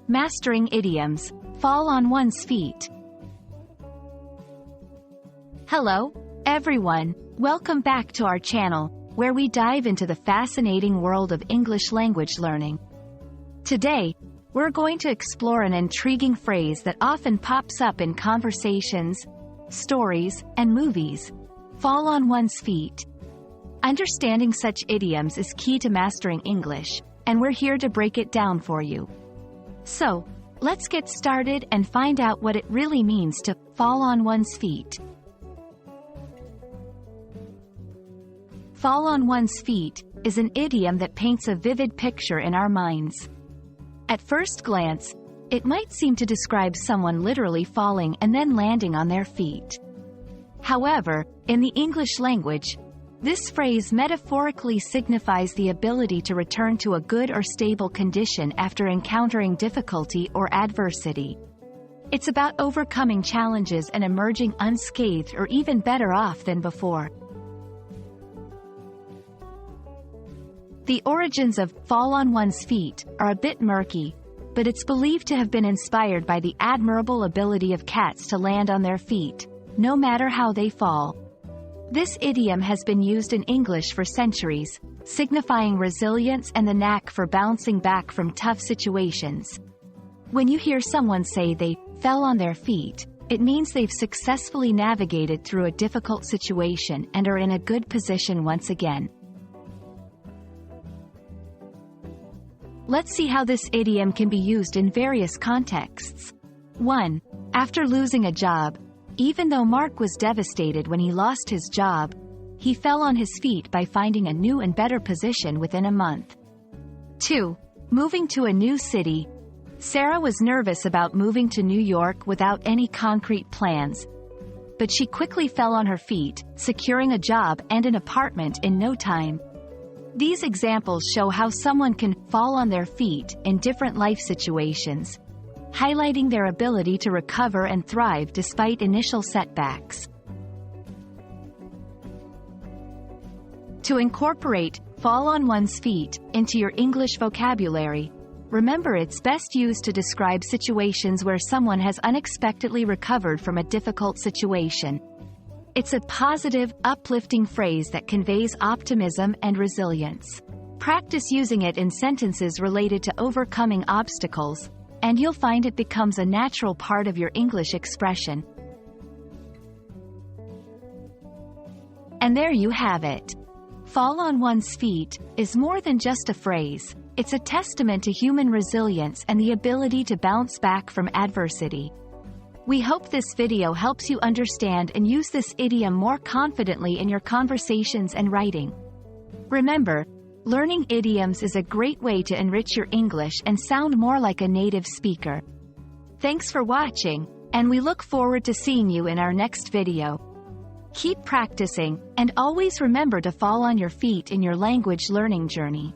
Mastering idioms. Fall on one's feet. Hello, everyone. Welcome back to our channel, where we dive into the fascinating world of English language learning. Today, we're going to explore an intriguing phrase that often pops up in conversations, stories, and movies: fall on one's feet. Understanding such idioms is key to mastering English, and we're here to break it down for you. So, let's get started and find out what it really means to fall on one's feet. Fall on one's feet is an idiom that paints a vivid picture in our minds. At first glance, it might seem to describe someone literally falling and then landing on their feet. However, in the English language, this phrase metaphorically signifies the ability to return to a good or stable condition after encountering difficulty or adversity. It's about overcoming challenges and emerging unscathed or even better off than before. The origins of fall on one's feet are a bit murky, but it's believed to have been inspired by the admirable ability of cats to land on their feet, no matter how they fall. This idiom has been used in English for centuries, signifying resilience and the knack for bouncing back from tough situations. When you hear someone say they fell on their feet, it means they've successfully navigated through a difficult situation and are in a good position once again. Let's see how this idiom can be used in various contexts. 1. After losing a job. Even though Mark was devastated when he lost his job, he fell on his feet by finding a new and better position within a month. 2. Moving to a new city. Sarah was nervous about moving to New York without any concrete plans, but she quickly fell on her feet, securing a job and an apartment in no time. These examples show how someone can fall on their feet in different life situations, highlighting their ability to recover and thrive despite initial setbacks. To incorporate fall on one's feet into your English vocabulary, remember it's best used to describe situations where someone has unexpectedly recovered from a difficult situation. It's a positive, uplifting phrase that conveys optimism and resilience. Practice using it in sentences related to overcoming obstacles, and you'll find it becomes a natural part of your English expression. And there you have it. Fall on one's feet is more than just a phrase. It's a testament to human resilience and the ability to bounce back from adversity. We hope this video helps you understand and use this idiom more confidently in your conversations and writing. Remember, learning idioms is a great way to enrich your English and sound more like a native speaker. Thanks for watching, and we look forward to seeing you in our next video. Keep practicing, and always remember to fall on your feet in your language learning journey.